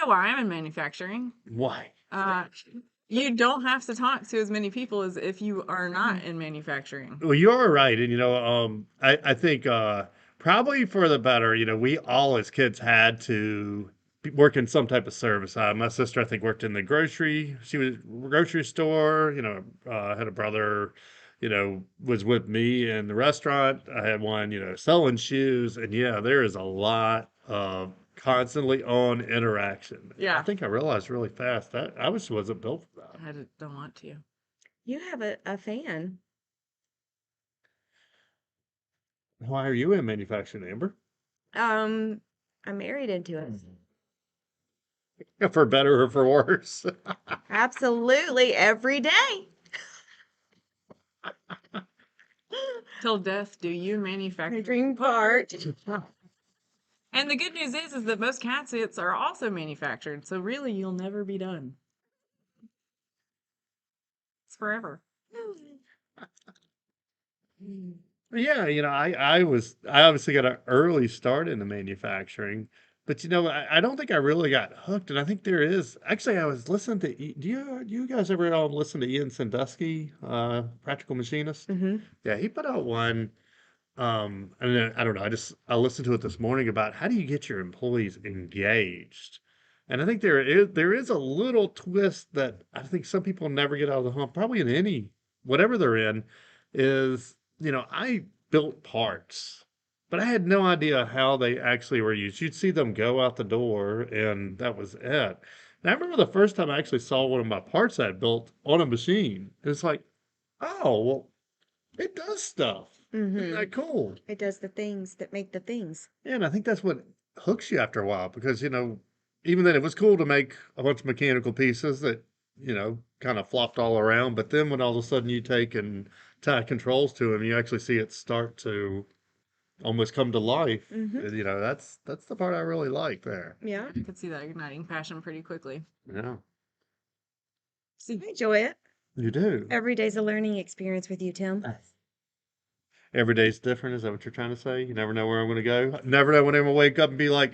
know why I'm in manufacturing. Why? You don't have to talk to as many people as if you are not in manufacturing. Well, you're right, and I think probably for the better. We all as kids had to work in some type of service. My sister, I think, worked in the grocery. She was grocery store. Had a brother. Was with me in the restaurant. I had one. Selling shoes, and yeah, there is a lot of constantly on interaction. I Yeah. think I realized really fast that I wasn't built for that. Don't want to. You have a fan. Why are you in manufacturing, Amber? I'm married into it. For better or for worse. Absolutely every day. Till death do you manufacture. Dream part. And the good news is that most cat sits are also manufactured, so really you'll never be done. It's forever. Yeah, I obviously got an early start into manufacturing, but I don't think I really got hooked. And I think there is actually I was listening to do you guys ever listen to Ian Sandusky, Practical Machinist? Mm-hmm. Yeah, he put out one. And then, I don't know. I listened to it this morning about how do you get your employees engaged, and I think there is a little twist that I think some people never get out of the hump. Probably in any whatever they're in, is I built parts, but I had no idea how they actually were used. You'd see them go out the door, and that was it. And I remember the first time I actually saw one of my parts I had built on a machine. It's like, oh well, it does stuff. Isn't Mm-hmm. that cool? It does the things that make the things. Yeah, and I think that's what hooks you after a while because, even then it was cool to make a bunch of mechanical pieces that, kind of flopped all around. But then when all of a sudden you take and tie controls to them, you actually see it start to almost come to life. Mm-hmm. That's the part I really like there. Yeah. I could see that igniting passion pretty quickly. Yeah, I enjoy it. you do. Every day's a learning experience with you, Tim. Every day's different. Is that what you're trying to say? You never know where I'm going to go. Never know when I'm going to wake up and be like,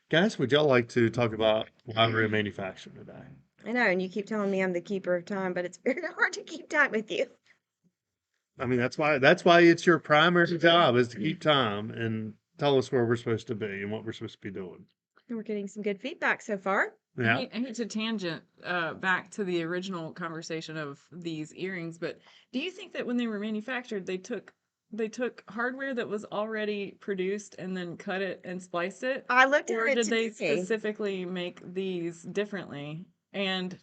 guys, would y'all like to talk about why we're in manufacturing today? I know, and you keep telling me I'm the keeper of time, but it's very hard to keep time with you. I mean, that's why it's your primary job is to keep time and tell us where we're supposed to be and what we're supposed to be doing. And we're getting some good feedback so far. Yeah. I hate to tangent back to the original conversation of these earrings, but do you think that when they were manufactured, they took hardware that was already produced and then cut it and spliced it? I looked at Or it did they today. specifically make these differently? And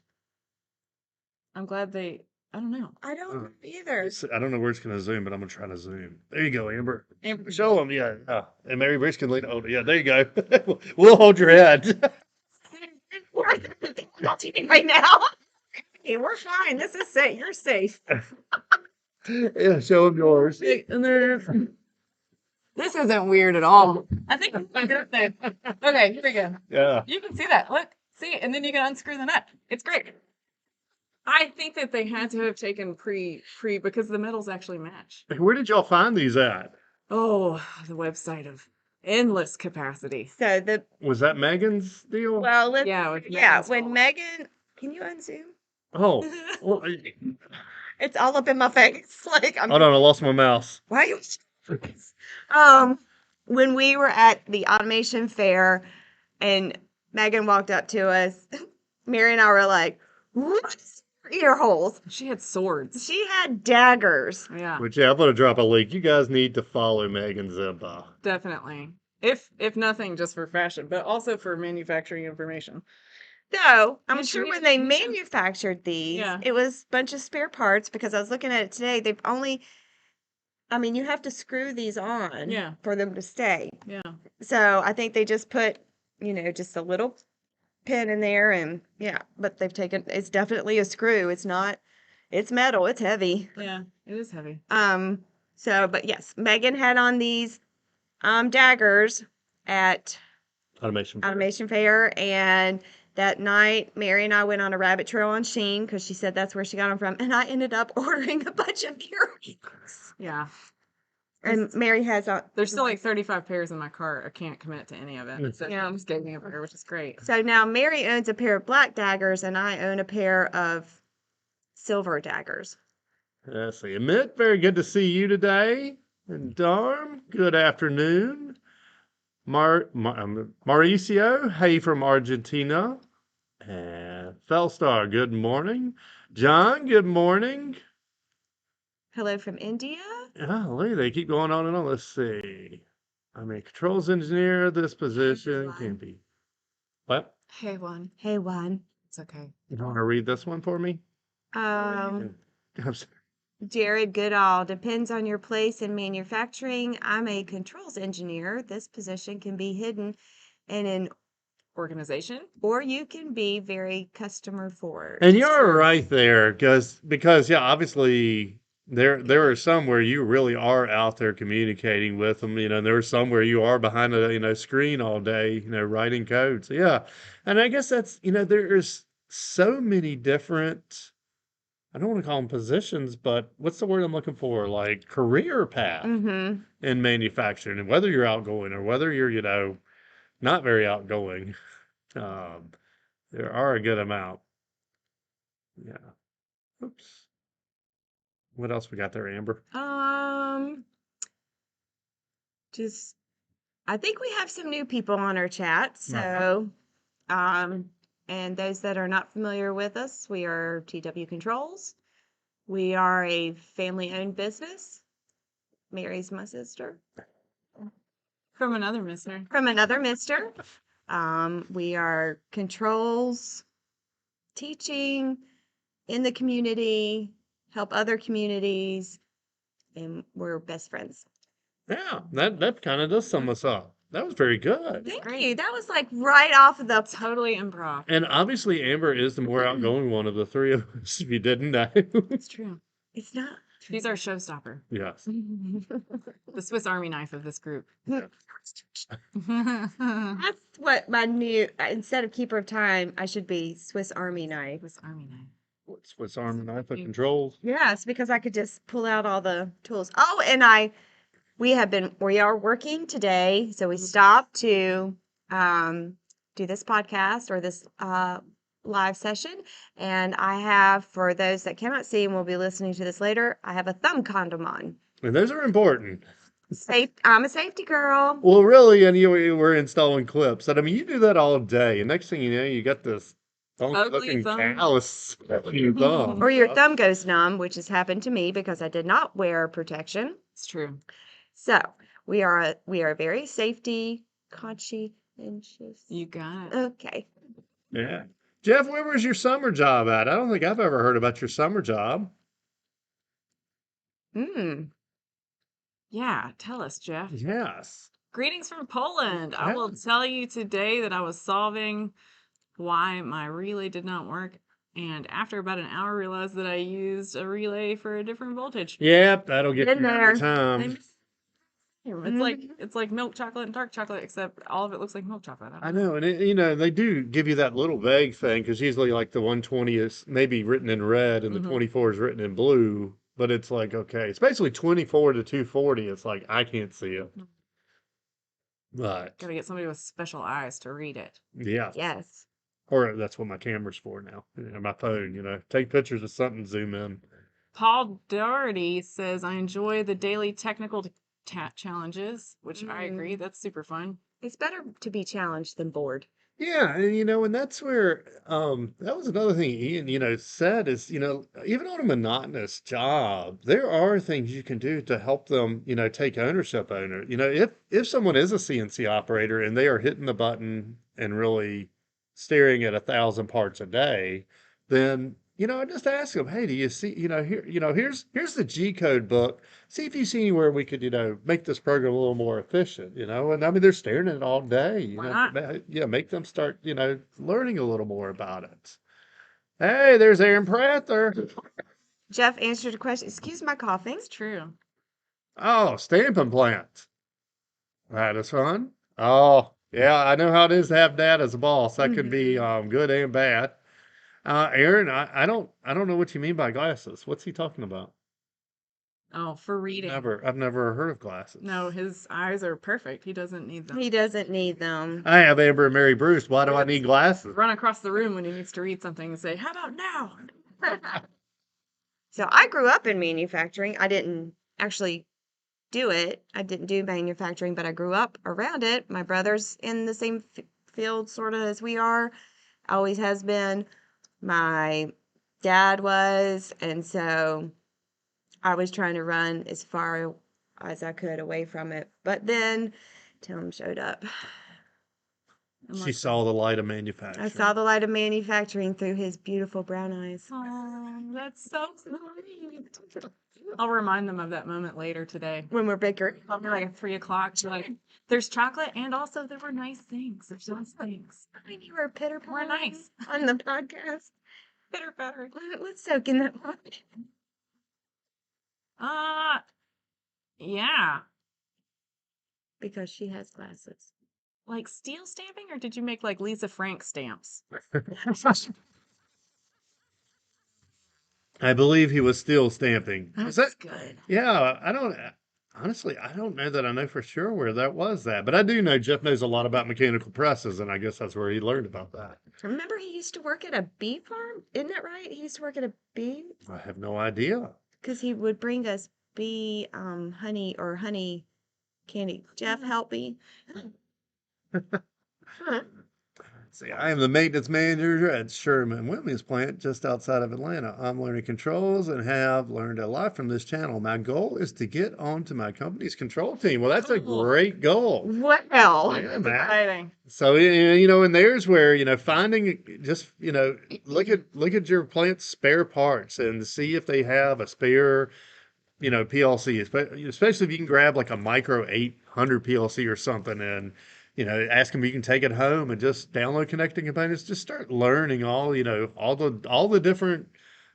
I'm glad I don't know. I don't know either. I don't know where it's going to zoom, but I'm going to try to zoom. There you go, Amber. Amber. Show them, yeah. And Mary Bruce can lead. Oh, yeah, there you go. We'll hold your head. We're not TV right now. Okay, we're fine. This is safe. You're safe. Yeah, show them yours. And then this isn't weird at all. I think I'm good there. Okay, here we go. Yeah. You can see that. Look, see, and then you can unscrew the nut. It's great. I think that they had to have taken pre because the metals actually match. Where did y'all find these at? Oh, the website of endless capacity. So Was that Megan's deal? well, Yeah, with yeah. Megan's When fault. Megan, can you unzoom? Oh, well, It's all up in my face. Like I'm. hold on, I lost my mouse. Why you? When we were at the automation fair, and Megan walked up to us, Mary and I were like, "What's ear holes?" She had swords. She had daggers. Yeah, But yeah, I'm gonna drop a link. You guys need to follow Megan Zimba. definitely. If nothing, just for fashion, but also for manufacturing information. So I'm Yeah, sure she when had- they she had- manufactured these, Yeah. it was a bunch of spare parts because I was looking at it today. They've only, I mean, you have to screw these on Yeah. for them to stay. Yeah. So I think they just put, just a little pin in there and yeah, but they've taken, it's definitely a screw. It's not, it's metal, it's heavy. Yeah, it is heavy. But yes, Megan had on these daggers at Automation Fair, and that night Mary and I went on a rabbit trail on Shein because she said that's where she got them from, and I ended up ordering a bunch of earrings. Yeah. And Mary has a. There's still like 35 pairs in my cart. I can't commit to any of it. So Yeah. she just gave me a pair, which is great. So now Mary owns a pair of black daggers, and I own a pair of silver daggers. Let's see. Amit, very good to see you today. And Darm, good afternoon. Mauricio, hey from Argentina. And Fellstar, good morning. John, good morning. Hello from India. Golly, they keep going on and on. Let's see. I'm a controls engineer. This position can be. What? Hey, one. Hey, Juan. It's okay. You want to read this one for me? Um, I'm sorry. Jared Goodall, depends on your place in manufacturing. I'm a controls engineer. This position can be hidden in an Organization. or you can be very customer forward. And you're right there, because yeah, obviously there are some where you really are out there communicating with them, and there are some where you are behind a screen all day, writing code. So yeah, and I guess that's there's so many different. I don't want to call them positions, but what's the word I'm looking for? Like career path Mm-hmm. in manufacturing, and whether you're outgoing or whether you're not very outgoing, um, there are a good amount. Yeah. Oops. What else we got there, Amber? Just I think we have some new people on our chat. So, and those that are not familiar with us, we are TW Controls. We are a family-owned business. Mary's my sister. From another mister. From another mister. We are controls, teaching in the community, help other communities, and we're best friends. Yeah, that kind of does sum us up. That was very good. Thank you. That was like right off of the. Totally improv. And obviously, Amber is the more outgoing one of the three of us, if you didn't know. It's true. It's not. She's our showstopper. Yes. The Swiss Army knife of this group. That's what my new. Instead of keeper of time, I should be Swiss Army knife. Swiss Army knife. Swiss Army knife of controls. Yes, because I could just pull out all the tools. Oh, and we are working today, so we stopped to do this podcast or this live session. And I have, for those that cannot see and will be listening to this later, I have a thumb condom on. And those are important. I'm a safety girl. Well, really, and we're installing clips. And I mean, you do that all day. And next thing you know, you got this funky-looking callus on your thumb. Or your thumb goes numb, which has happened to me because I did not wear protection. It's true. So we are very safety conscientious. You got it. Okay. Yeah. Jeff, where was your summer job at? I don't think I've ever heard about your summer job. Yeah, tell us, Jeff. Yes. Greetings from Poland. Yeah. I will tell you today that I was solving why my relay did not work. And after about an hour, realized that I used a relay for a different voltage. Yep, that'll get Been you every there. time. It's like milk chocolate and dark chocolate, except all of it looks like milk chocolate. I know, and they do give you that little vague thing because usually like the 120 is maybe written in red and the 24 is written in blue, but it's like okay, it's basically 24 to 240. It's like I can't see it, but Gotta get somebody with special eyes to read it. yeah, Yes. or that's what my camera's for now. My phone, take pictures of something, zoom in. Paul Doherty says, I enjoy the daily technical challenges, which I agree. That's super fun. It's better to be challenged than bored. Yeah, and that's where that was another thing Ian, said is, even on a monotonous job, there are things you can do to help them, take ownership over it. If someone is a CNC operator and they are hitting the button and really staring at 1,000 parts a day, then I just ask them, hey, do you see, here's the G code book. See if you see anywhere we could, make this program a little more efficient, and I mean, they're staring at it all day, Why not? make them start, learning a little more about it. Hey, there's Aaron Prather. Jeff answered a question. Excuse my coughing. It's true. Oh, stamping plant. That is fun. Oh, yeah, I know how it is to have dad as a boss. That can be good and bad. Aaron, I don't know what you mean by glasses. What's he talking about? Oh, for reading. I've never heard of glasses. No, his eyes are perfect. He doesn't need them. He doesn't need them. I have Amber and Mary Bruce. Why do I need glasses? Run across the room when he needs to read something and say, "How about now?" So I grew up in manufacturing. I didn't actually do it. I didn't do manufacturing, but I grew up around it. My brother's in the same field sort of as we are. Always has been. My dad was, and so I was trying to run as far as I could away from it. But then Tim showed up. She saw the light of I manufacturing. saw the light of manufacturing through his beautiful brown eyes. Oh, that's so sweet. I'll remind them of that moment later today. When we're bigger. Probably like at 3 o'clock. Like, there's chocolate, and also there were nice things. There's nice things. I mean, you were pitter We're nice. on the podcast. Bitter better. Let's soak in that one. Yeah. Because she has glasses. Like steel stamping, or did you make like Lisa Frank stamps? I believe he was still stamping. Is that That's good. Yeah, honestly, I don't know that I know for sure where that was at, but I do know Jeff knows a lot about mechanical presses, and I guess that's where he learned about that. Remember he used to work at a bee farm? Isn't that right? He used to work at a bee? I have no idea. Because he would bring us bee honey or honey candy. Jeff, help me. See, I am the maintenance manager at Sherman Women's plant just outside of Atlanta. I'm learning controls and have learned a lot from this channel. My goal is to get onto my company's control team. Well, that's a Cool. great goal. Well, Yeah, man. Exciting. So and there's where finding just look at your plant's spare parts and see if they have a spare PLC, especially if you can grab like a micro 800 PLC or something, and ask them if you can take it home and just download connecting components. Just start learning all the different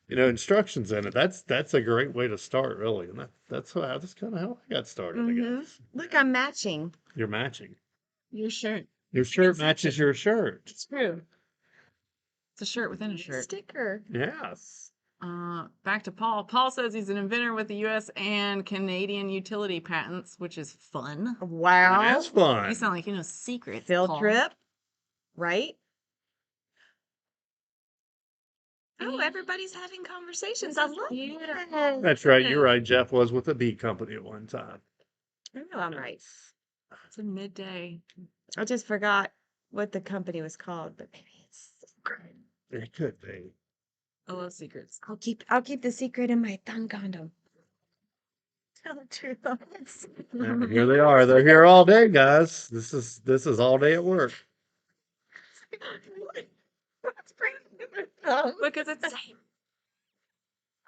instructions in it. That's a great way to start, really, and that's kind of how I got started. I guess look, I'm matching. you're matching. Your shirt. Your shirt matches your shirt. It's true. It's a shirt within a shirt. Sticker. Yes. Back to Paul. Paul says he's an inventor with the U.S. and Canadian utility patents, which is fun. Wow. That's fun. You sound like you know secrets. Field Paul. trip, right? Oh, everybody's having conversations. I love it. That's right. You're right. Jeff was with a bee company at one time. I know I'm right. It's a midday. I just forgot what the company was called, but maybe it's secret. It could be. I love secrets. I'll keep the secret in my thumb condom. Tell the truth on this. And here they are. They're here all day, guys. This is all day at work. Because it's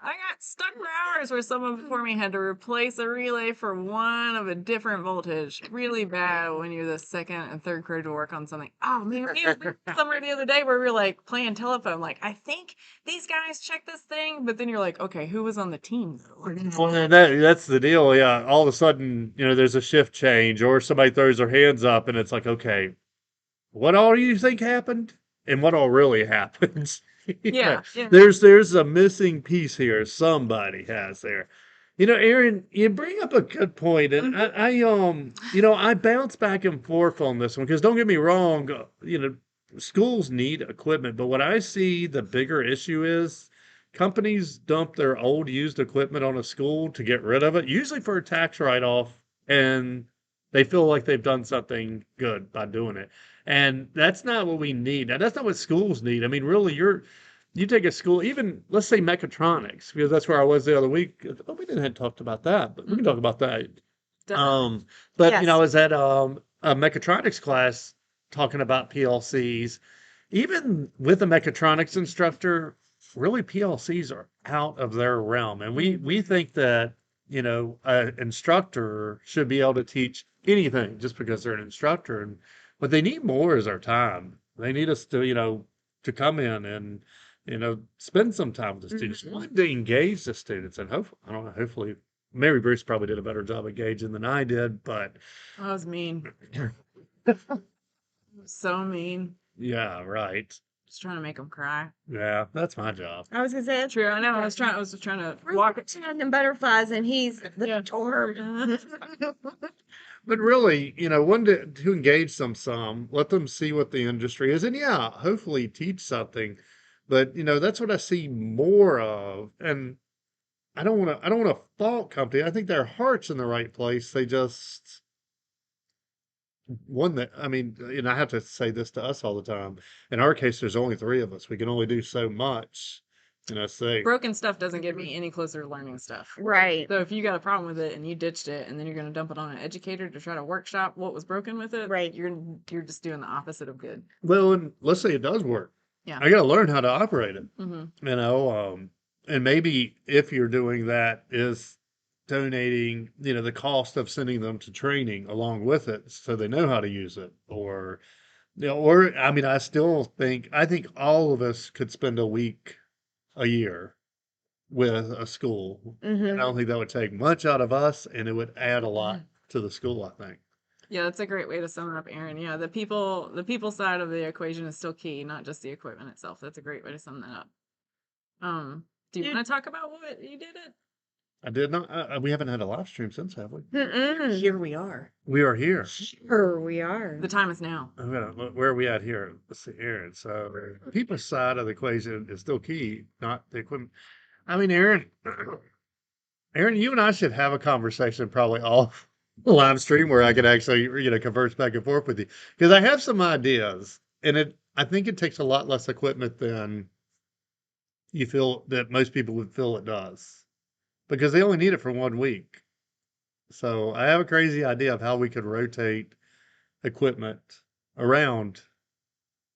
I got stuck for hours where someone before me had to replace a relay for one of a different voltage. Really bad when you're the second and third crew to work on something. Oh man, we were somewhere the other day where we were like playing telephone. Like, I think these guys checked this thing, but then you're like, okay, who was on the team though? Well, that's the deal. Yeah. All of a sudden, there's a shift change or somebody throws their hands up and it's like, okay, what all do you think happened? And what all really happens? Yeah. There's a missing piece here. Somebody has there. Aaron, you bring up a good point, and I bounce back and forth on this one because don't get me wrong, schools need equipment, but what I see the bigger issue is companies dump their old used equipment on a school to get rid of it, usually for a tax write-off, and they feel like they've done something good by doing it. And that's not what we need. Now, that's not what schools need. I mean, really, you take a school, even let's say mechatronics, because that's where I was the other week. Oh, we didn't have talked about that, but we can talk about that. Definitely. But Yes. I was at a mechatronics class talking about PLCs. Even with a mechatronics instructor, really PLCs are out of their realm, and we think that an instructor should be able to teach anything just because they're an instructor. And what they need more is our time. They need us to come in and spend some time with the students. We want to engage the students, and hopefully Mary Bruce probably did a better job engaging than I did, but That was mean. So mean. yeah, right. Just trying to make them cry. Yeah, that's my job. I was gonna say, True, I know. I was just trying to walk it. and butterflies, and he's the Yeah. dorm. But really, one to engage some, let them see what the industry is, and yeah, hopefully teach something. But that's what I see more of, and I don't want to fault company. I think their heart's in the right place. They just one that I mean, I have to say this to us all the time. In our case, there's only three of us. We can only do so much. Say Broken stuff doesn't get me any closer to learning stuff. Right. So if you got a problem with it and you ditched it, and then you're going to dump it on an educator to try to workshop what was broken with it, Right. You're just doing the opposite of good. well, and let's say it does work. Yeah. I got to learn how to operate it. Mm-hmm. And maybe if you're doing that is donating, the cost of sending them to training along with it so they know how to use it. Or I mean, I think all of us could spend a week a year with a school. And I Mm-hmm. don't think that would take much out of us and it would add a lot to the school, I think. Yeah, that's a great way to sum it up, Aaron. Yeah, the people side of the equation is still key, not just the equipment itself. That's a great way to sum that up. Do you want to talk about what you did it? I did not, we haven't had a live stream since, have we? Mm-mm. Here we are. We are here. Sure, we are. The time is now. Where are we at here? Let's see, Aaron. So, people's side of the equation is still key, not the equipment. I mean, Aaron, you and I should have a conversation probably off the live stream where I could actually, converse back and forth with you because I have some ideas, and I think it takes a lot less equipment than you feel that most people would feel it does because they only need it for 1 week. So I have a crazy idea of how we could rotate equipment around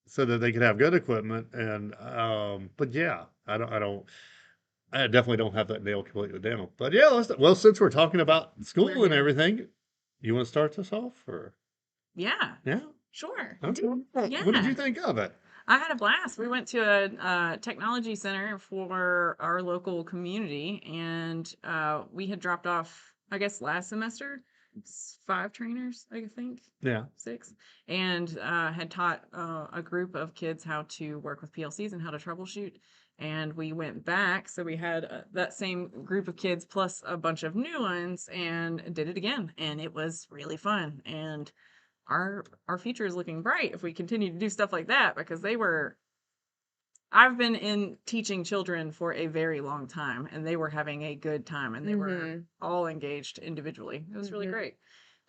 so that they could have good equipment. And but yeah, I definitely don't have that nailed completely down. But yeah, since we're talking about school and everything, you want to start this off or Yeah, yeah? sure. Okay. Yeah. What did you think of it? I had a blast. We went to a technology center for our local community, and we had dropped off, I guess, last semester, 5 trainers, I think. Yeah. 6, and had taught a group of kids how to work with PLCs and how to troubleshoot. And we went back, so we had that same group of kids plus a bunch of new ones, and did it again, and it was really fun. And our future is looking bright if we continue to do stuff like that, because I've been in teaching children for a very long time, and they were having a good time, and they were all engaged individually. It was really great.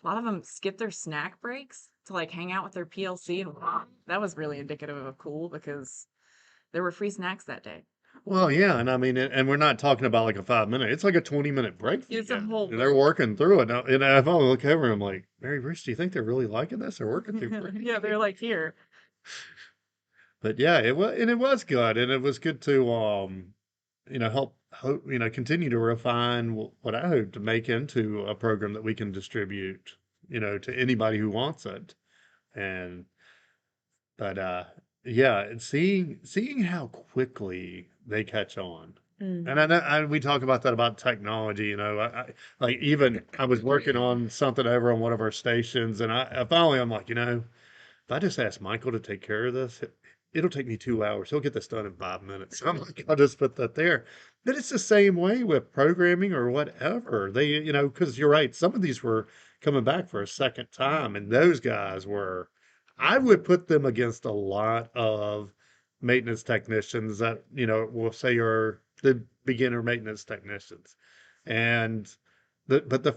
A lot of them skipped their snack breaks to like hang out with their PLC, and that was really indicative of cool because there were free snacks that day. Well, yeah, and I mean, and we're not talking about like a 5 minute. It's like a 20-minute break. It's a whole. And they're working through it now. And if I look over, I'm like, Mary Bruce, do you think they're really liking this? They're working through. Yeah, they're like here. But yeah, it was good, and it was good to help continue to refine what I hope to make into a program that we can distribute to anybody who wants it. And but yeah, and seeing how quickly they catch on. And I know we talk about that about technology, like even I was working on something over on one of our stations, and I finally I'm like, if I just ask Michael to take care of this, it'll take me 2 hours. He'll get this done in 5 minutes. I'm like, I'll just put that there. But it's the same way with programming or whatever. They, because you're right, some of these were coming back for a second time, and those guys were, I would put them against a lot of maintenance technicians that, we'll say are the beginner maintenance technicians. And but the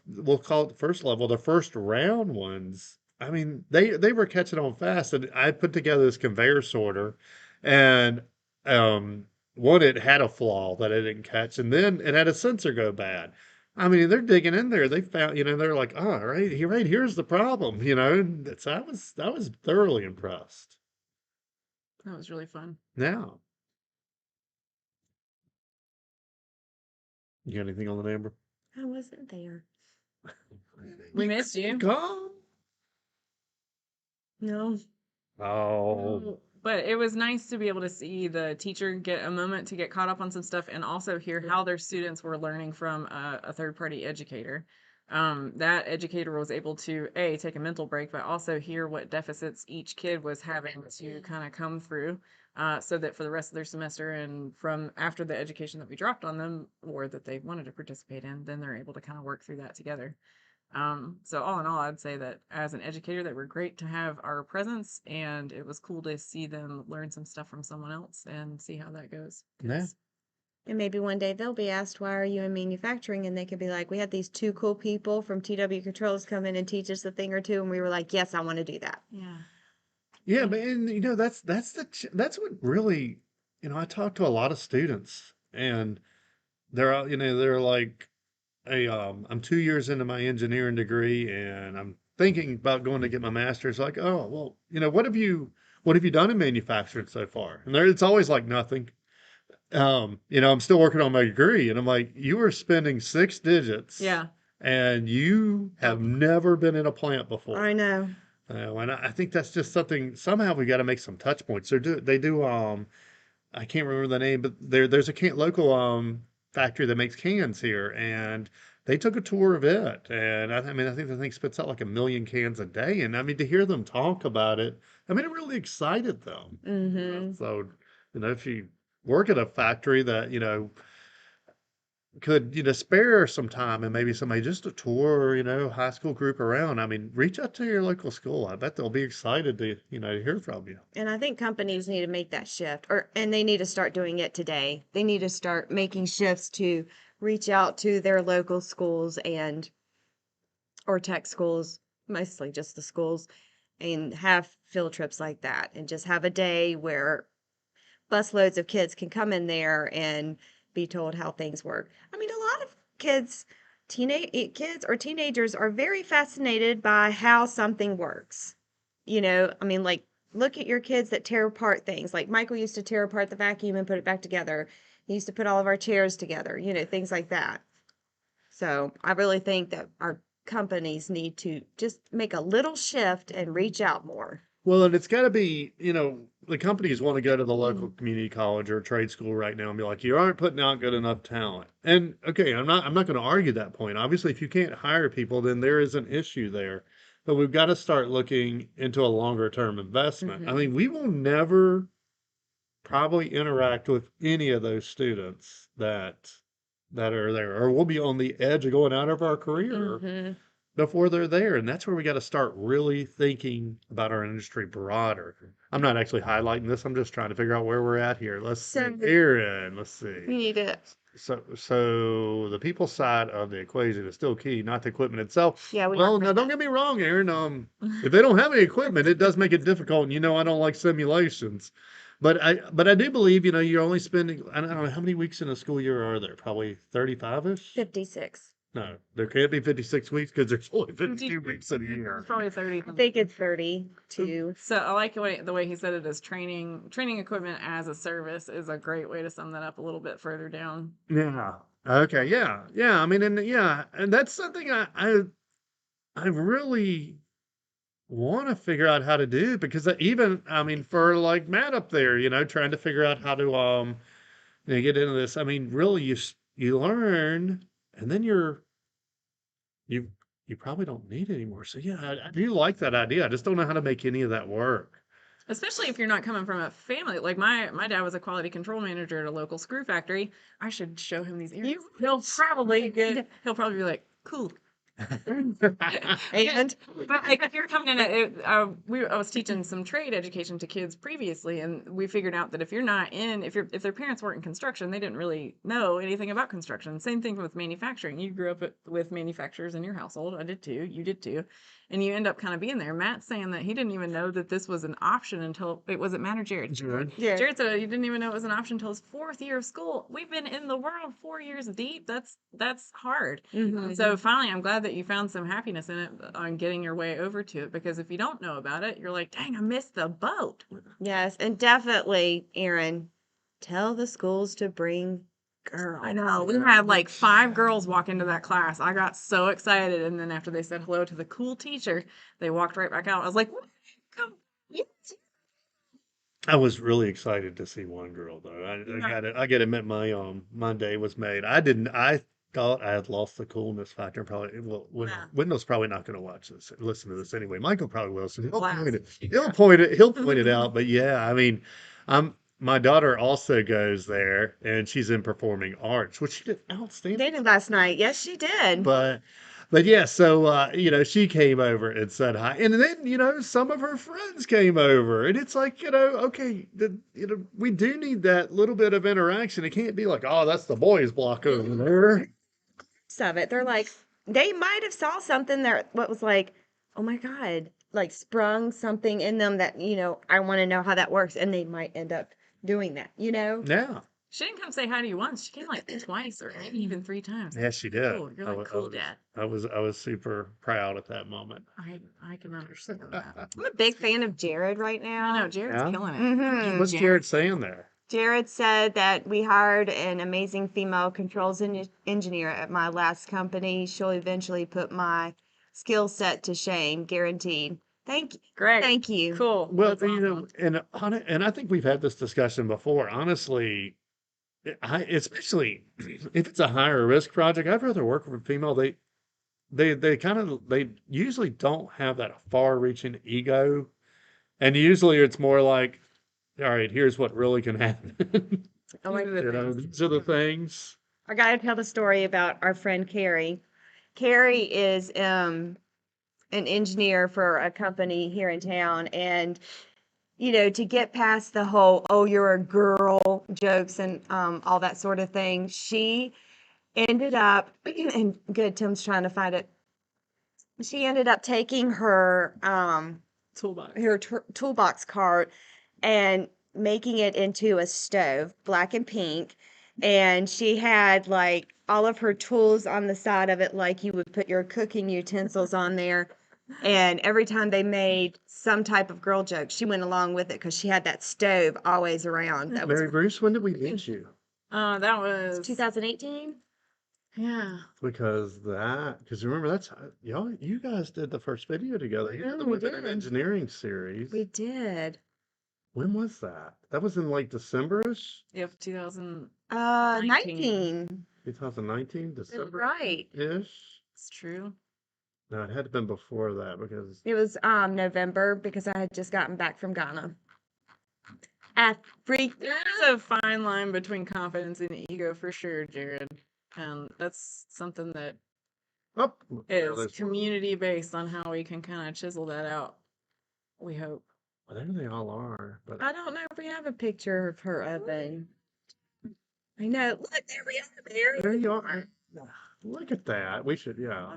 we'll call it the first level, the first round ones, I mean, they were catching on fast, and I put together this conveyor sorter, and one it had a flaw that I didn't catch, and then it had a sensor go bad. I mean, they're digging in there. They found, they're like, oh, right here's the problem, and so I was thoroughly impressed. That was really fun. Now, you got anything on the number? I wasn't there. We missed you. Come. No. Oh. But it was nice to be able to see the teacher get a moment to get caught up on some stuff, and also hear how their students were learning from a third-party educator. that educator was able to A, take a mental break, but also hear what deficits each kid was having to kind of come through. So that for the rest of their semester and from after the education that we dropped on them or that they wanted to participate in, then they're able to kind of work through that together. So all in all, I'd say that as an educator, they were great to have our presence, and it was cool to see them learn some stuff from someone else and see how that goes. Yeah. And maybe one day they'll be asked, why are you in manufacturing? And they could be like, we had these two cool people from TW Controls come in and teach us a thing or two. And we were like, yes, I want to do that. Yeah. Yeah, but and that's what really, I talk to a lot of students and they're like, hey, I'm 2 years into my engineering degree and I'm thinking about going to get my master's. Like, oh, well, what have you done in manufacturing so far? And it's always like nothing. I'm still working on my degree, and I'm like, you are spending 6 digits, Yeah. and you have never been in a plant before. I know. And I think that's just something. Somehow we got to make some touch points. They do. I can't remember the name, but there's a local factory that makes cans here, and they took a tour of it, and I mean I think the thing spits out like 1 million cans a day, and I mean to hear them talk about it, I mean it really excited them. Mm-hmm. So if you work at a factory that could spare some time and maybe somebody just a tour, high school group around. I mean, reach out to your local school. I bet they'll be excited to hear from you. And I think companies need to make that shift, and they need to start doing it today. They need to start making shifts to reach out to their local schools or tech schools, mostly just the schools, and have field trips like that, and just have a day where busloads of kids can come in there and be told how things work. I mean, a lot of kids or teenagers are very fascinated by how something works. I mean, like, look at your kids that tear apart things. Like Michael used to tear apart the vacuum and put it back together. He used to put all of our chairs together, things like that. So I really think that our companies need to just make a little shift and reach out more. Well, and it's got to be, the companies want to go to the local community college or trade school right now and be like, you aren't putting out good enough talent. And okay, I'm not going to argue that point. Obviously, if you can't hire people, then there is an issue there. But we've got to start looking into a longer term investment. I Mhm. mean, we will never probably interact with any of those students that are there, or we'll be on the edge of going out of our career Mhm. before they're there. And that's where we got to start really thinking about our industry broader. I'm not actually highlighting this. I'm just trying to figure out where we're at here. Let's see. So Aaron, let's we see. need to, So the people side of the equation is still key, not the equipment itself. yeah, we Well, now don't get me wrong, Aaron. If they don't have any equipment, it does make it difficult. And I don't like simulations. But I do believe, you're only spending, I don't know, how many weeks in a school year are there? Probably 35-ish? 56. No, there can't be 56 weeks because there's only 52 weeks in a year. It's probably 30. I think it's 32. So I like the way he said it as training equipment as a service is a great way to sum that up a little bit further down. Yeah. Okay. Yeah. Yeah. I mean, and that's something I really want to figure out how to do because I mean, for like Matt up there, trying to figure out how to get into this. I mean, really, you learn, and then you you probably don't need it anymore. So yeah, I do like that idea. I just don't know how to make any of that work. Especially if you're not coming from a family. Like my dad was a quality control manager at a local screw factory. I should show him these earrings. He'll probably be like, cool. And But like if you're coming in, I was teaching some trade education to kids previously, and we figured out that if their parents weren't in construction, they didn't really know anything about construction. Same thing with manufacturing. You grew up with manufacturers in your household. I did too. You did too. And you end up kind of being there. Matt's saying that he didn't even know that this was an option until it wasn't Matt or Jared. Jared. yeah, Jared said he didn't even know it was an option until his 4th year of school. We've been in the world 4 years deep. That's hard. Mhm. So finally, I'm glad that you found some happiness in it on getting your way over to it, because if you don't know about it, you're like, dang, I missed the boat. Yes, and definitely, Aaron, tell the schools to bring girls. I know. We had like 5 girls walk into that class. I got so excited. And then after they said hello to the cool teacher, they walked right back out. I was like, what? Come. Yes. I was really excited to see one girl though. I got to admit my day was made. I thought I had lost the coolness factor. And probably, well, Nah. Wendell's probably not going to listen to this anyway. Michael probably will. So Blast. he'll point it out. But yeah, I mean, my daughter also goes there, and she's in performing arts, which she did outstanding. Dated last night. Yes, she did. But yeah, so she came over and said hi, and then some of her friends came over, and it's like okay, we do need that little bit of interaction. It can't be like, oh, that's the boys' block over there. Of it. They're like, they might have saw something that what was like, oh my God, like sprung something in them that, I want to know how that works. And they might end up doing that, Yeah, She didn't come say hi to you once. She came like twice or maybe even 3 times. yeah, she did. Cool. You're like, cool, Dad. I was super proud at that moment. I can understand that. I'm a big fan of Jared right I now. know, Jared's Yeah? killing it. Mhm. What's Jared saying there? Jared said that we hired an amazing female controls engineer at my last company. She'll eventually put my skill set to shame, guaranteed. Thank you. Great. Thank you. Cool. Well, That's awesome. and I think we've had this discussion before. Honestly, especially if it's a higher risk project, I'd rather work with a female. They usually don't have that far reaching ego, and usually it's more like, all right, here's what really can happen. Oh my These are the things. These are the things. I gotta tell the story about our friend Carrie. Carrie is an engineer for a company here in town, and to get past the whole "oh, you're a girl" jokes and all that sort of thing, she ended up and good, Tim's trying to find it. She ended up taking her Toolbox. toolbox cart and making it into a stove, black and pink. And she had like all of her tools on the side of it, like you would put your cooking utensils on there. And every time they made some type of girl joke, she went along with it because she had that stove always around. That was Mary Bruce, when did we meet you? That was 2018. Yeah. Because remember that's you guys did the first video together. You did the we Women in did. Engineering series. We did. When was that? That was in like December-ish, If 2000, 19. 2019, December-ish. Right. it's true. No, it had to have been before that because It was November because I had just gotten back from Ghana. There's a fine line between confidence and ego for sure, Jared. And that's something that is community based on how we can kind of chisel that out. We hope. Well, there they all are. But I don't know if we have a picture of her oven. I know. Look, there we are, Mary. there you are. Look at that. We should, yeah.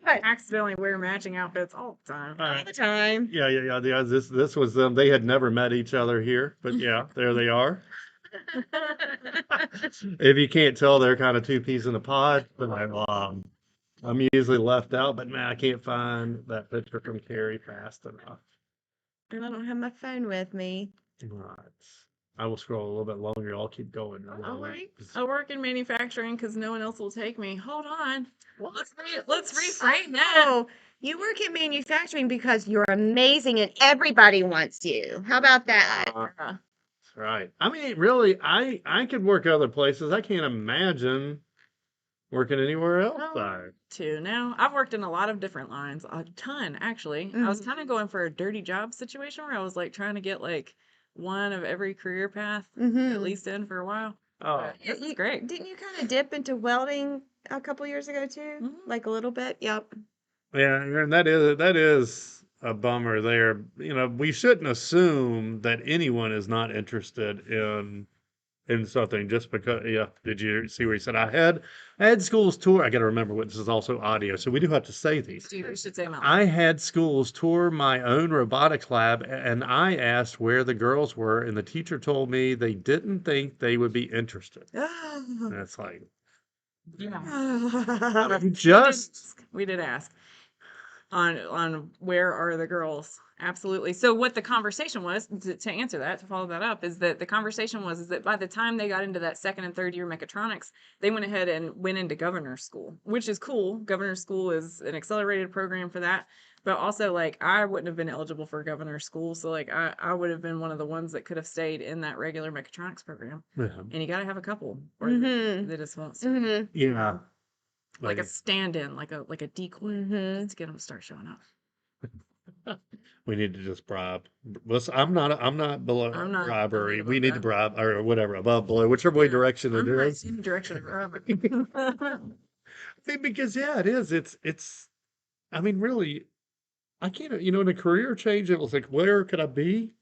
I accidentally wear matching outfits all the time. All the time. Yeah. This was them. They had never met each other here, but yeah, there they are. If you can't tell, they're kind of two peas in a pod. But I'm usually left out. But man, I can't find that picture from Carrie fast enough. And I don't have my phone with me. Right. I will scroll a little bit longer. I'll keep going. All right. I work in manufacturing because no one else will take me. Hold on. Let's reframe that. Oh, you work in manufacturing because you're amazing and everybody wants you. How about that? That's right. I mean, really, I could work other places. I can't imagine working anywhere else. Too. Now, I've worked in a lot of different lines, a ton actually. I was kind of going for a dirty job situation where I was like trying to get like one of every career path at least in for a while. Oh, It's great. Didn't you kind of dip into welding a couple years ago too? Like a little bit? Yep. yeah, and that is a bummer there. We shouldn't assume that anyone is not interested in something just because. Yeah, did you see where he said I had schools tour? I got to remember what this is also audio, so we do have to say these. We should say I had schools tour my own robotics lab, and I asked where the girls were, and the teacher told me they didn't think they would be interested. And it's like, yeah. just We did ask on where are the girls. Absolutely. So what the conversation was to answer that, to follow that up, is that the conversation was is that by the time they got into that second and third year mechatronics, they went ahead and went into governor's school, which is cool. Governor's school is an accelerated program for that. But also, like, I wouldn't have been eligible for governor's school, so like I would have been one of the ones that could have stayed in that regular mechatronics program. Yeah. And you got to have a couple, or Mhm. they just won't. Start. Mhm. Yeah. Like a stand-in, like a decoy, Mhm. just to get them to start showing up. We need to just bribe. I'm not below I'm not bribery. above We need to that. bribe or whatever, above, below, whichever way Yeah, direction it I'm not is. in direction of Robert. I mean, because yeah, it is. It's. I mean, really, I can't. You know, in a career change, it was like, where could I be?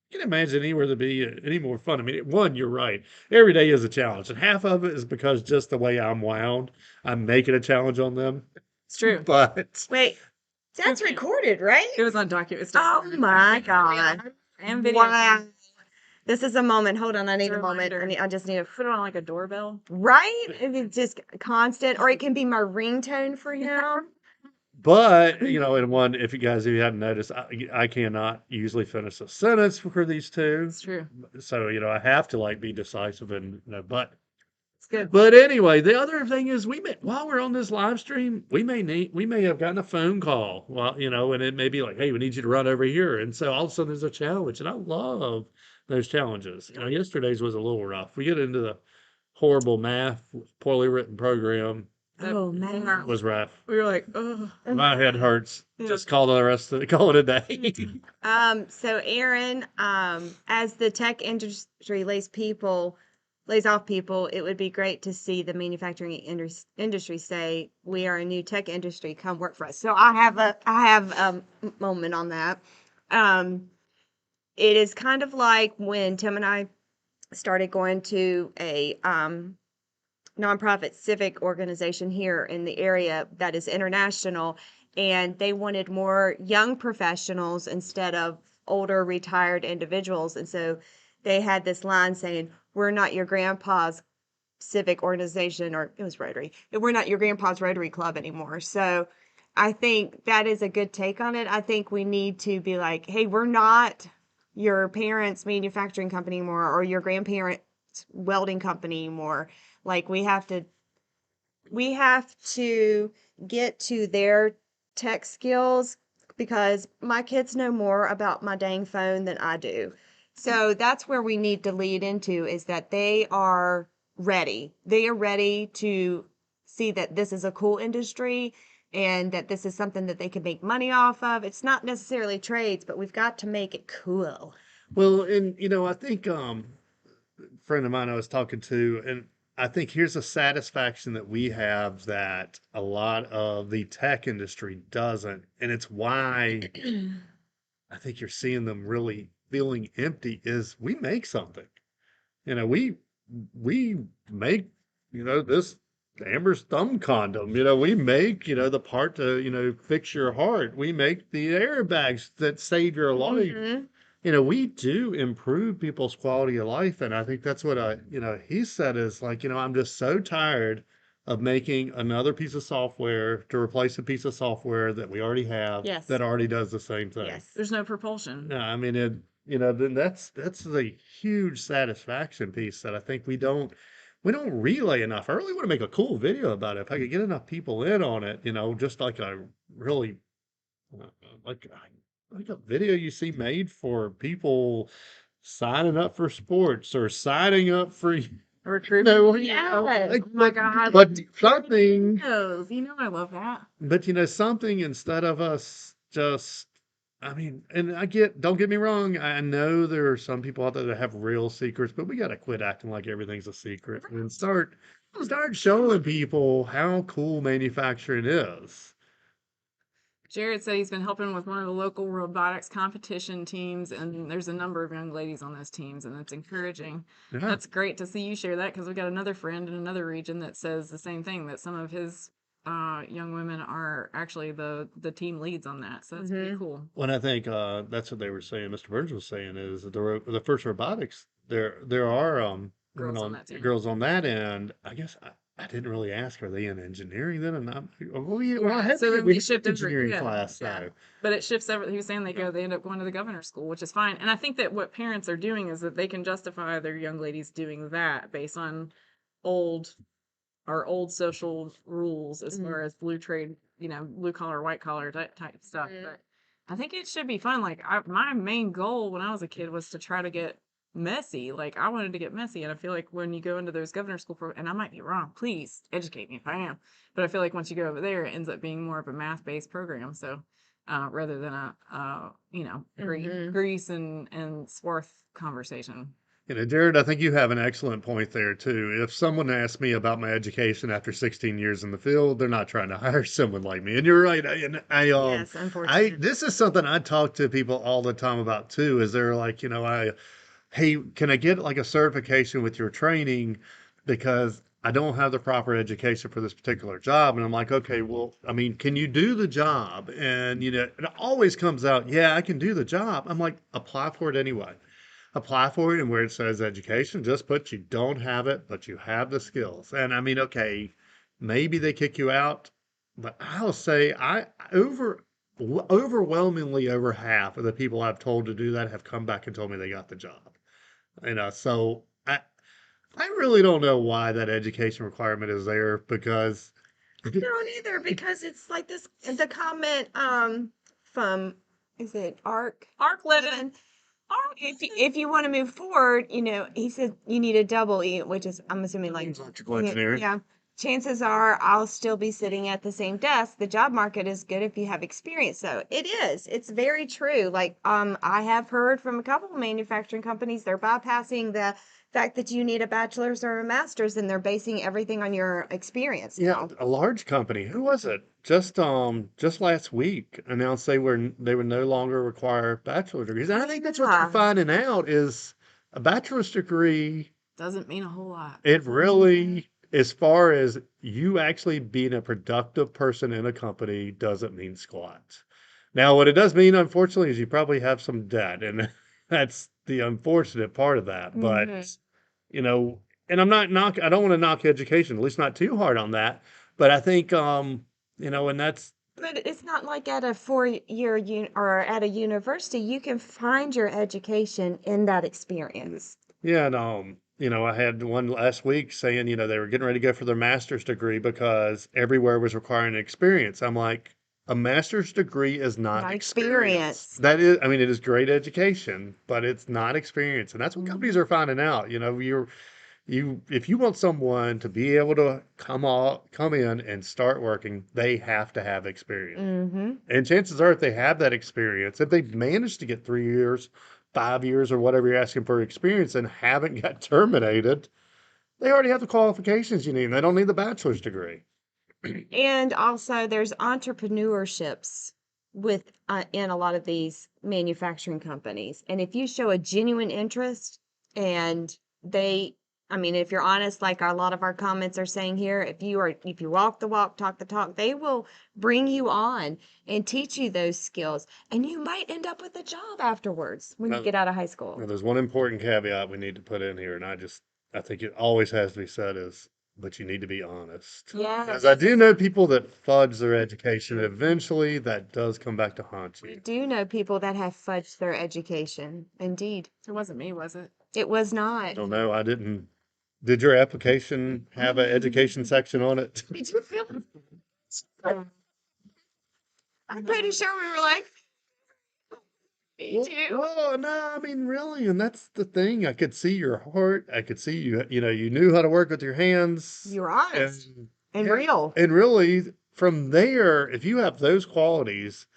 I can't imagine anywhere to be any more fun. I mean, one, you're right. Every day is a challenge, and half of it is because just the way I'm wound, I'm making a challenge on them. It's true. But Wait, that's recorded, right? It was on document. It's Oh my God. And video. Wow. This is a moment. Hold on, I need It's a a moment. reminder. I just need a Put it on like a doorbell. right. It's just constant, or it can be my ringtone for him. But you know, if you hadn't noticed, I cannot usually finish a sentence for these two. It's true. So you know, I have to like be decisive and you know, but. It's good. But anyway, the other thing is while we're on this live stream, we may have gotten a phone call. Well, you know, and it may be like, hey, we need you to run over here. And so all of a sudden there's a challenge. And I love those challenges. You know, yesterday's was a little rough. We get into the horrible math, poorly written program. Oh man. It was rough. We were like, oh. My head hurts. Yeah. Just call it a day. So Aaron, as the tech industry lays off people, it would be great to see the manufacturing industry say, we are a new tech industry, come work for us. So I have a moment on that. It is kind of like when Tim and I started going to a nonprofit civic organization here in the area that is international, and they wanted more young professionals instead of older retired individuals. And so they had this line saying, we're not your grandpa's civic organization, or it was Rotary. We're not your grandpa's Rotary Club anymore. So I think that is a good take on it. I think we need to be like, hey, we're not your parents' manufacturing company anymore, or your grandparents' welding company anymore. Like we have to get to their tech skills, because my kids know more about my dang phone than I do. So that's where we need to lead into, is that they are ready. They are ready to see that this is a cool industry and that this is something that they can make money off of. It's not necessarily trades, but we've got to make it cool. Well, and you know, I think friend of mine I was talking to, and I think here's a satisfaction that we have that a lot of the tech industry doesn't, and it's why I think you're seeing them really feeling empty, is we make something. You know, we make, you know, this Amber's thumb condom. You know, we make, you know, the part to, you know, fix your heart. We make the airbags that save your life. Mhm. You know, we do improve people's quality of life. And I think that's what he said is like, you know, I'm just so tired of making another piece of software to replace a piece of software that we already have Yes. that already does the same thing. Yes. There's no propulsion. Yeah, I mean, then that's a huge satisfaction piece that I think we don't relay enough. I really want to make a cool video about it. If I could get enough people in on it, you know, just like a really uh, like like a video you see made for people signing up for sports or signing up for Recruitment. Yeah. like, Oh my God. but something. Videos. You know I love that. But you know, something instead of us just, I mean, and don't get me wrong, I know there are some people out there that have real secrets, but we got to quit acting like everything's a secret and start showing people how cool manufacturing is. Jared said he's been helping with one of the local robotics competition teams, and there's a number of young ladies on those teams, and it's encouraging. Yeah. That's great to see you share that, because we've got another friend in another region that says the same thing, that some of his young women are actually the team leads on that. So that's pretty cool. Well, I think that's what they were saying. Mr. Burns was saying is that the first robotics there are Girls women on that team. girls on that end. I guess I didn't really ask. Are they in engineering then? And I had So to then we we had shift over, engineering class. So. But it shifts over. He was saying they end up going to the governor's school, which is fine. And I think that what parents are doing is that they can justify their young ladies doing that based on old social rules as far as blue trade blue collar, white collar, that type stuff. Mhm. But I think it should be fun. Like my main goal when I was a kid was to try to get messy. Like I wanted to get messy, and I feel like when you go into those governor school and I might be wrong, please educate me if I am. But I feel like once you go over there, it ends up being more of a math based program. So rather than a Mhm. grease and swarth conversation. Jared, I think you have an excellent point there too. If someone asks me about my education after 16 years in the field, they're not trying to hire someone like me. And you're right. Yes, unfortunately. This is something I talk to people all the time about too. Is they're like, hey, can I get like a certification with your training because I don't have the proper education for this particular job? And I'm like, okay, well, I mean, can you do the job? And it always comes out, yeah, I can do the job. I'm like, apply for it anyway. Apply for it, and where it says education, just put you don't have it, but you have the skills. And I mean, okay, maybe they kick you out, but I'll say overwhelmingly over half of the people I've told to do that have come back and told me they got the job. So I really don't know why that education requirement is there because I don't either because it's like this the comment from is it Arc living. Living? If you want to move forward, he said you need a double E, which is I'm assuming like electrical engineering. yeah. Chances are I'll still be sitting at the same desk. The job market is good if you have experience. So it is. It's very true. Like I have heard from a couple of manufacturing companies, they're bypassing the fact that you need a bachelor's or a master's and they're basing everything on your experience Yeah, now. a large company. Who was it? Just last week announced they would no longer require bachelor degrees. And I think that's what they're Yeah. finding out is a bachelor's degree, Doesn't mean a whole lot. it really, as far as you actually being a productive person in a company, doesn't mean squat. Now, what it does mean, unfortunately, is you probably have some debt, and that's the unfortunate part of that. But hmm you know, and I don't want to knock education, at least not too hard on that. But I think, and that's, But it's not like at a 4-year or at a university, you can find your education in that experience. yeah, and, I had one last week saying, they were getting ready to go for their master's degree because everywhere was requiring experience. I'm like, a master's degree is not Not experience. experience. That is, I mean, it is great education, but it's not experience. And that's what companies Mhm. are finding out. If you want someone to be able to come in and start working, they have to have experience. hmm And chances are, if they have that experience, if they've managed to get 3 years, 5 years, or whatever you're asking for experience and haven't got terminated, they already have the qualifications you need. They don't need the bachelor's degree. And also, there's entrepreneurships with in a lot of these manufacturing companies. And if you show a genuine interest, and I mean, if you're honest, like a lot of our comments are saying here, if you walk the walk, talk the talk, they will bring you on and teach you those skills, and you might end up with a job afterwards when you Now, get out of high now, school. there's one important caveat we need to put in here, and I think it always has to be said is, but you need to be honest. Because I Yes, do know people that fudge their education. Eventually, that does come back to haunt we you. do know people that have fudged their education. Indeed, It wasn't me, was it? it was I not. don't know. I didn't. Did your application have an education section on it? Did you feel? I'm pretty sure we were like, me Well, too. well, no, I mean, really, and that's the thing. I could see your heart. I could see you. You knew how to work with your hands, You were honest and yeah, real. and really, from there, if you have those qualities,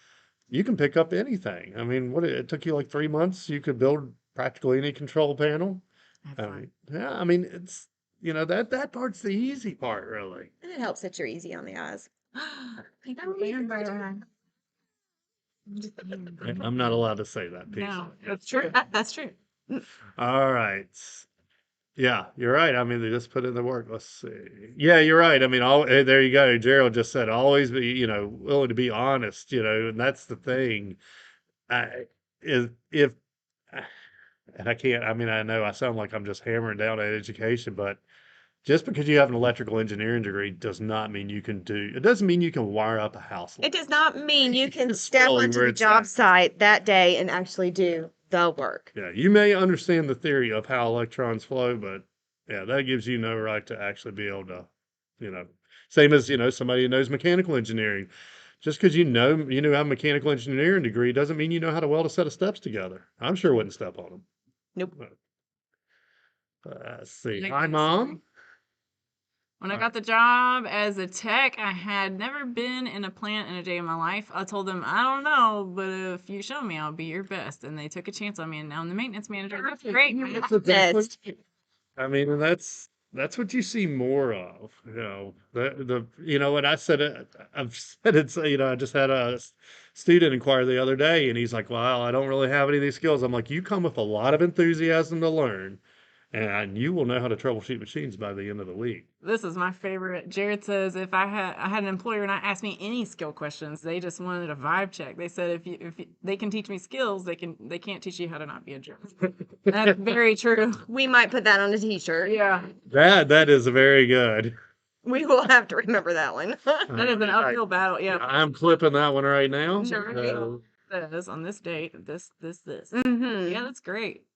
you can pick up anything. I mean, it took you like 3 months. You could build practically any control panel. Have I fun. mean, yeah, I mean, it's that part's the easy part, really. And it helps that you're easy on the eyes. Thank you, vampire. I'm just a vampire. I'm not allowed to say that piece. No, that's true. That's true. All right. Yeah, you're right. I mean, they just put in the work. Let's see. Yeah, you're right. I mean, there you go. Gerald just said, always be, willing to be honest, and that's the thing. I, if, and I can't, I mean, I know I sound like I'm just hammering down on education, but just because you have an electrical engineering degree does not mean it doesn't mean you can wire up a house. It does not mean you can That's step really onto where the it's job at. site that day and actually do the work. Yeah, you may understand the theory of how electrons flow, but yeah, that gives you no right to actually be able to, you know, same as, somebody who knows mechanical engineering. Just because you have a mechanical engineering degree doesn't mean you know how to weld a set of steps together. I'm sure wouldn't step on them. Nope. Let's see. Like Hi, this. Mom. When I got the job as a tech, I had never been in a plant in a day of my life. I told them, I don't know, but if you show me, I'll be your best. And they took a chance on me, and now I'm the maintenance manager. That's great. That's exactly. I mean, and that's what you see more of. And I said it. I've said it. I just had a student inquire the other day, and he's like, "Well, I don't really have any of these skills." I'm like, "You come with a lot of enthusiasm to learn, and you will know how to troubleshoot machines by the end of the week." This is my favorite. Jared says if I had an employer not ask me any skill questions, they just wanted a vibe check. They said if they can teach me skills, they can't teach you how to not be a jerk. That's very true. We might put that on a t-shirt. Yeah, That is very good. We will have to remember that one. that is an uphill battle. Yeah, I'm clipping that one right now. Sure. that is on this date. This. Hmm. Yeah, that's great.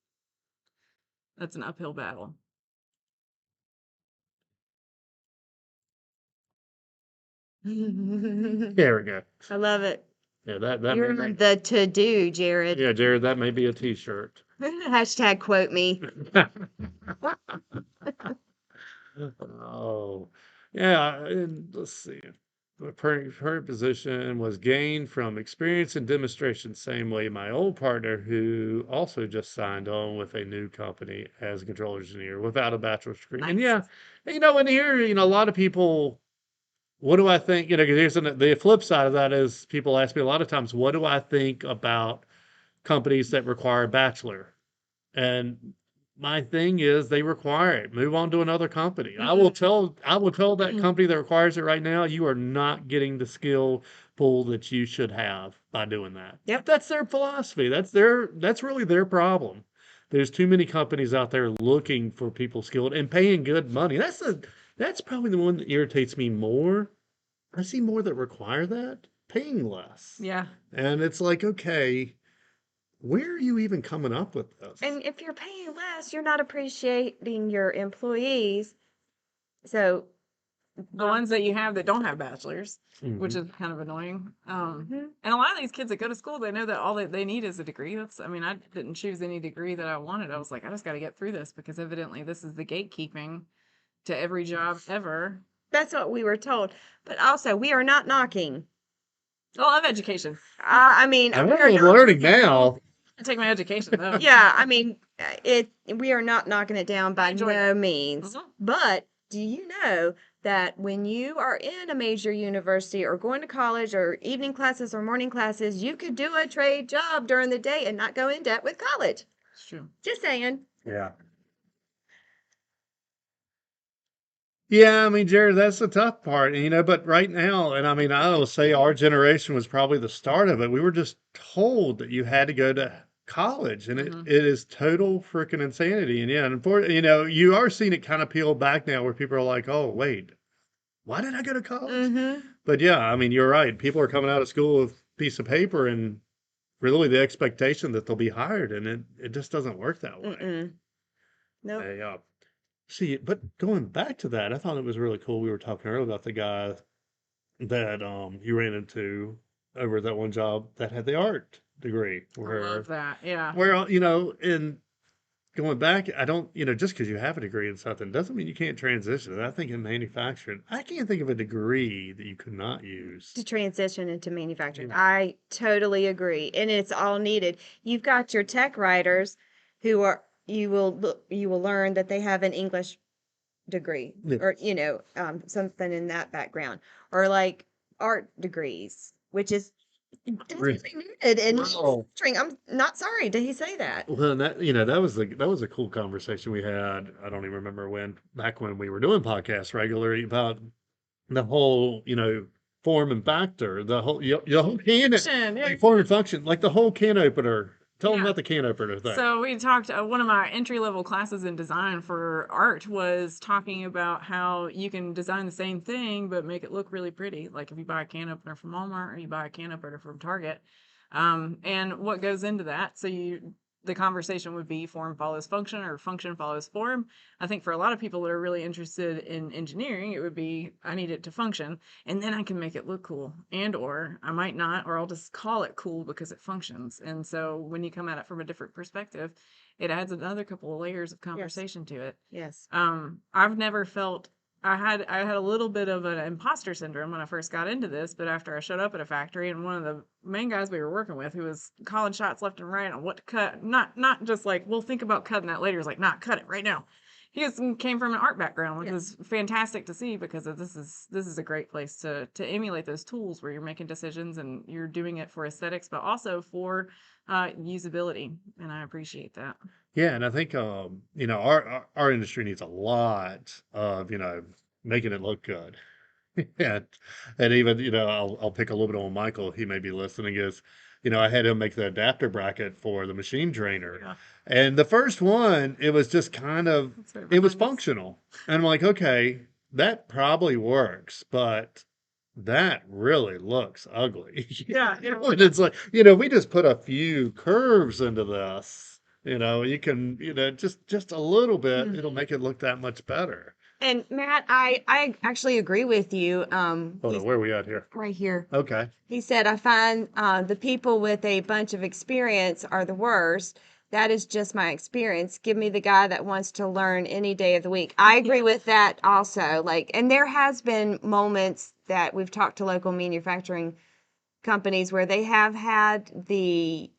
That's an uphill battle. There we go. I love it. Yeah, that You're may be, the to-do, Jared. yeah, Jared, that may be a t-shirt. Hashtag quote me. Oh, yeah. And let's see. The current position was gained from experience and demonstration. Same way my old partner, who also just signed on with a new company as a control engineer without a bachelor's degree. And Nice. yeah, and here, a lot of people. What do I think? 'Cause the flip side of that is people ask me a lot of times, what do I think about companies that require a bachelor? And my thing is they require it. Move on to another company. I will tell that company that requires it right now, you are not getting the skill pool that you should have by doing that. Yep. That's their philosophy. That's really their problem. There's too many companies out there looking for people skilled and paying good money. That's probably the one that irritates me more. I see more that require that, paying less. Yeah. And it's like, okay, where are you even coming up with this? And if you're paying less, you're not appreciating your employees. So, The ones that you have that don't have bachelors, which Mhm. is kind of annoying. Mhm. And a lot of these kids that go to school, they know that all that they need is a degree. I didn't choose any degree that I wanted. I was like, I just got to get through this because evidently this is the gatekeeping to every job ever. that's what we were told. But also, we are not knocking. I love education. I mean, I'm we are not learning knocking- now. I take my education though. Yeah, I mean, we are not knocking it down by Enjoy no means. Mhm. But do you know that when you are in a major university or going to college or evening classes or morning classes, you could do a trade job during the day and not go in debt with college? It's true. Just saying. Yeah. Yeah, I mean, Jared, that's the tough part, but right now, and I mean, I will say our generation was probably the start of it. We were just told that you had to go to college, and Mhm. it is total freaking insanity. And yeah, and you are seeing it kind of peel back now where people are like, oh, wait, why did I go to college? Mm-hmm. But yeah, I mean, you're right. People are coming out of school with a piece of paper and really the expectation that they'll be hired, and it just doesn't work that way. Mm-mm. Nope. Yeah. See, but going back to that, I thought it was really cool. We were talking earlier about the guy that you ran into over at that one job that had the art degree. I love that. Yeah. And going back, I don't, just because you have a degree in something doesn't mean you can't transition. And I think in manufacturing, I can't think of a degree that you could not use. To transition into manufacturing. Yeah. I totally agree. And it's all needed. You've got your tech writers who are you will learn that they have an English degree Yeah. or something in that background, or like art degrees, which is definitely needed in Wow. manufacturing. I'm not sorry. Did he say that? Well, and that was a cool conversation we had. I don't even remember back when we were doing podcasts regularly about the whole, form and factor, the whole can Yeah. form and function, like the whole can opener. Tell them Yeah. about the can opener thing. So we talked, one of my entry level classes in design for art was talking about how you can design the same thing, but make it look really pretty. Like if you buy a can opener from Walmart or you buy a can opener from Target, and what goes into that. So the conversation would be form follows function or function follows form. I think for a lot of people that are really interested in engineering, it would be, I need it to function and then I can make it look cool, and or I might not, or I'll just call it cool because it functions. And so when you come at it from a different perspective, it adds another couple of layers of conversation to it. Yes. I've never felt, I had a little bit of an imposter syndrome when I first got into this, but after I showed up at a factory and one of the main guys we were working with, who was calling shots left and right on what to cut, not just like, we'll think about cutting that later. He's like, not cut it right now. Came from an art background, which was fantastic to see, because this is a great place to emulate those tools where you're making decisions and you're doing it for aesthetics, but also for usability, and I appreciate that. Yeah, and I think our industry needs a lot of making it look good. and and even I'll pick a little bit on Michael. He may be listening. Is I had him make the adapter bracket for the machine trainer, Yeah. and the first one it was just kind of That's right it was behind us. functional, and I'm like, okay, that probably works, but that really looks ugly. Yeah, And it's like, we just put a few curves into this. You can, just a little bit, it'll make it look that much better. And Matt, I actually agree with you. Hold on, where are we at here? Right here. Okay. He said, I find the people with a bunch of experience are the worst. That is just my experience. Give me the guy that wants to learn any day of the week. I agree with that also. And there has been moments that we've talked to local manufacturing companies where they have had the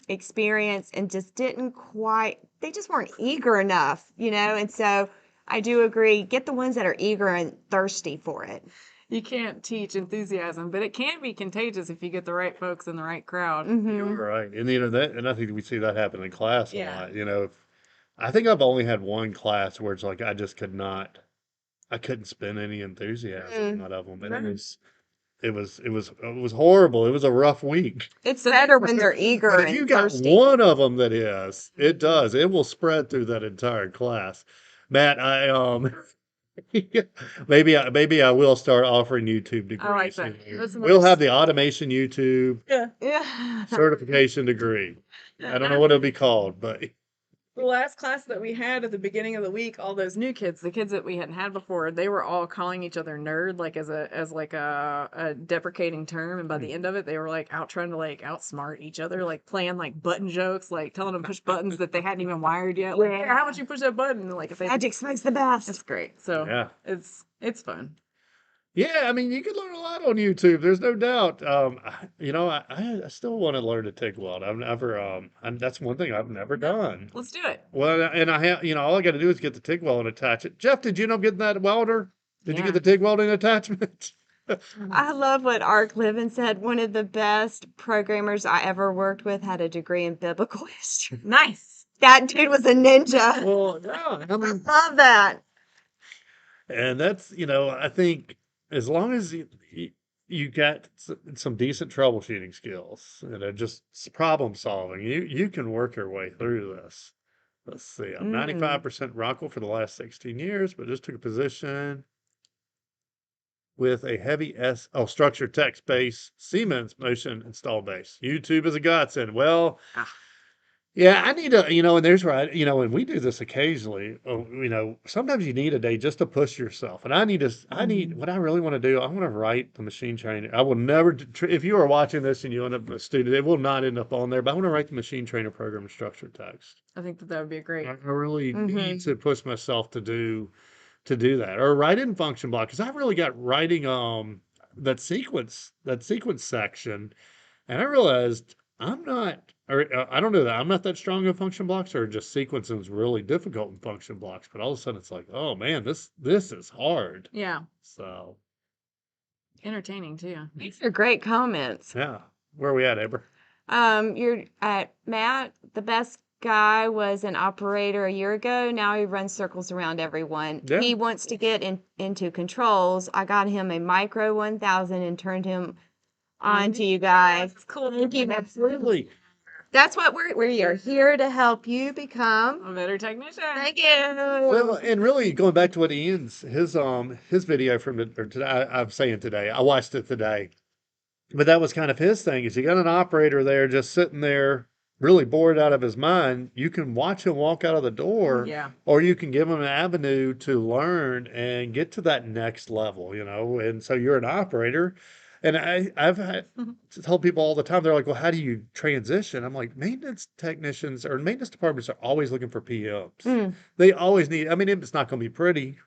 experience and just they just weren't eager enough, and so I do agree, get the ones that are eager and thirsty for it. You can't teach enthusiasm, but it can be contagious if you get the right folks in the right crowd. Mm-hmm. Right. And and I think we see that happen in class a Yeah. lot. I think I've only had one class where it's like I couldn't spin any enthusiasm out of them. And it was horrible. It was a rough week. It's better when they're eager But if and you got thirsty. one of them that is, it does. It will spread through that entire class. Matt, maybe I will start offering YouTube degrees. I like that. We'll have the automation YouTube Yeah. certification degree. I don't know what it'll be called, but The last class that we had at the beginning of the week, all those new kids, the kids that we hadn't had before, they were all calling each other nerd, like as a deprecating term. And by the end of it, they were like out trying to like outsmart each other, like playing like button jokes, like telling them to push buttons that they hadn't even wired yet. Like, "Hey, how much you push that button?" And like if they, Magic makes the best. it's great. So yeah. it's fun. Yeah, I mean, you can learn a lot on YouTube. There's no doubt. I still want to learn to TIG weld. I've never, that's one thing I've never done. Let's do it. Well, and I have, all I got to do is get the TIG weld and attach it. Jeff, did you end up getting that welder? Did you Yeah. get the TIG welding attachment? I love what Ark Livin said. One of the best programmers I ever worked with had a degree in biblical history. Nice. That dude was a ninja. Well, yeah, I mean, Love that. and that's, I think as long as you got some decent troubleshooting skills and just problem solving, you can work your way through this. Let's see, I'm 95% Rockwell for the last 16 years, but just took a position with a heavy structured text base, Siemens motion install base. YouTube is a godsend. Well, yeah, I need to, and there's where and we do this occasionally. Sometimes you need a day just to push yourself. And what I really want to do, I want to write the machine trainer. I will never, if you are watching this and you end up a student, it will not end up on there, but I want to write the machine trainer program in structured text. I think that would be a great. I really need to push myself to do that, or write in function block, because I really got writing that sequence section, and I realized I'm not, or I don't know that I'm not that strong in function blocks, or just sequencing is really difficult in function blocks. But all of a sudden it's like, oh man, this is hard. Yeah. So Entertaining too. These are great comments. yeah, where are we at, Amber? You're at Matt. The best guy was an operator a year ago. Now he runs circles around everyone. Yeah. He wants to get into controls. I got him a micro 1000 and turned him on to you guys. That's cool. Thank you. Absolutely. That's what we are here to help you become. A better technician. Thank you. Well, and really going back to what his video from today, I'm saying today, I watched it today, but that was kind of his thing, is you got an operator there just sitting there, really bored out of his mind, you can watch him walk out of the door, Yeah. or you can give him an avenue to learn and get to that next level, you know. And so you're an operator. And I've had to tell people all the time, they're like, well, how do you transition? I'm like, maintenance technicians or maintenance departments are always looking for PMs. Mm. They always need, I mean, it's not going to be pretty.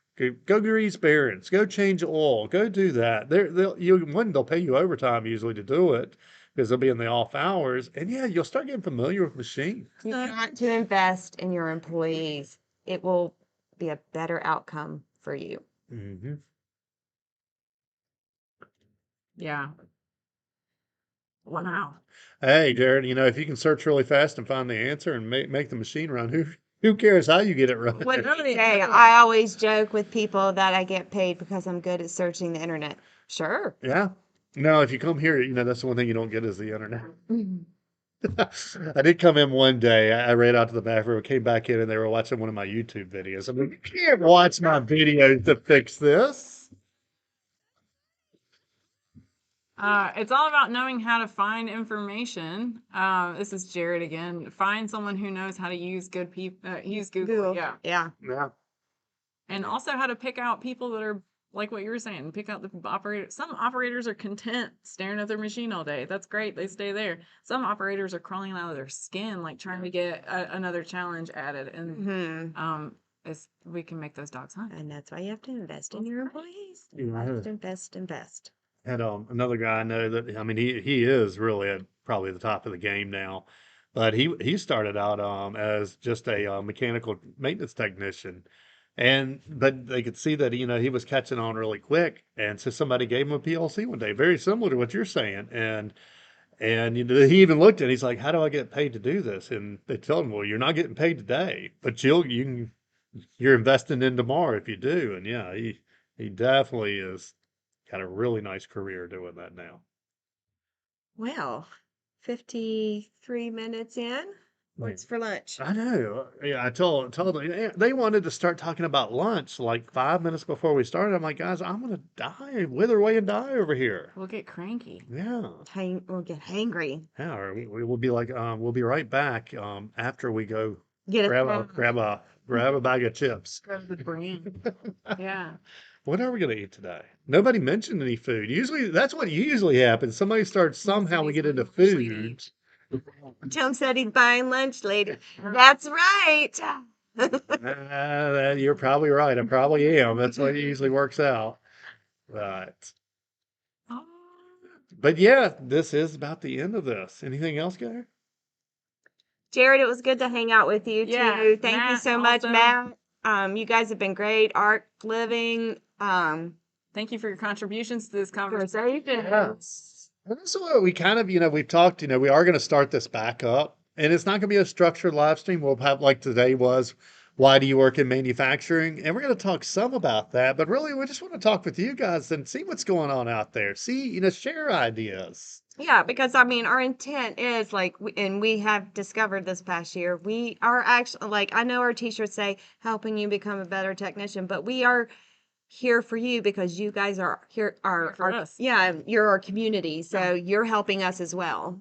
Go grease bearings, go change oil, go do that. They'll pay you overtime usually to do it because they'll be in the off hours. And yeah, you'll start getting familiar with machines. You got to invest in your employees. It will be a better outcome for you. Hmm. Yeah. Wow. Hey, Jared, you know, if you can search really fast and find the answer and make the machine run, who cares how you get it right? What Hey, I always joke with people that I get paid because I'm good at searching the internet. Sure. Yeah. No, if you come here, you know, that's the one thing you don't get is the internet. I did come in one day. I ran out to the bathroom, came back in, and they were watching one of my YouTube videos. I mean, you can't watch my videos to fix this. It's all about knowing how to find information. This is Jared again. Find someone who knows how to use use Google. Yeah. Yeah. Yeah. And also how to pick out people that are like what you were saying, pick out the operator. Some operators are content staring at their machine all day. That's great. They stay there. Some operators are crawling out of their skin, like trying to get another challenge added. And we can make those dogs hunt. And that's why you have to invest in your employees. Yeah. Invest. Had another guy I know that, I mean, he is really at probably the top of the game now, but he started out as just a mechanical maintenance technician, and but they could see that, you know, he was catching on really quick, and so somebody gave him a PLC one day, very similar to what you're saying, and you know, he even looked at it, he's like, how do I get paid to do this? And they told him, well, you're not getting paid today, but you're investing in tomorrow if you do. And yeah, he definitely is got a really nice career doing that now. Well, 53 minutes in. What's for lunch? I know. Yeah, I told them, yeah, they wanted to start talking about lunch like 5 minutes before we started. I'm like, guys, I'm gonna die, wither away and die over here. We'll get cranky. Yeah. We'll get hangry. Yeah, or we will be like, we'll be right back after we go Get grab a bag of chips. Grab the brain. Yeah. What are we gonna eat today? Nobody mentioned any food. Usually, that's what usually happens. Somebody starts, somehow we get into food. Tom said he's buying lunch later. That's right. You're probably right. I probably am. That's what it usually works out. But yeah, this is about the end of this. Anything else, Gary? Jared, it was good to hang out with you too. Thank you Matt so much, also. Matt. You guys have been great. Art Living. Thank you for your contributions to this conversation. Yes. And that's what we kind of, you know, we've talked, you know, we are going to start this back up, and it's not going to be a structured live stream. We'll have, like today was, why do you work in manufacturing? And we're going to talk some about that, but really we just want to talk with you guys and see what's going on out there. See, you know, share ideas. Yeah, because I mean, our intent is like, and we have discovered this past year, we are actually, like, I know our t-shirts say helping you become a better technician, but we are here for you because you guys are here, For us. yeah, you're our community. So you're helping us as well.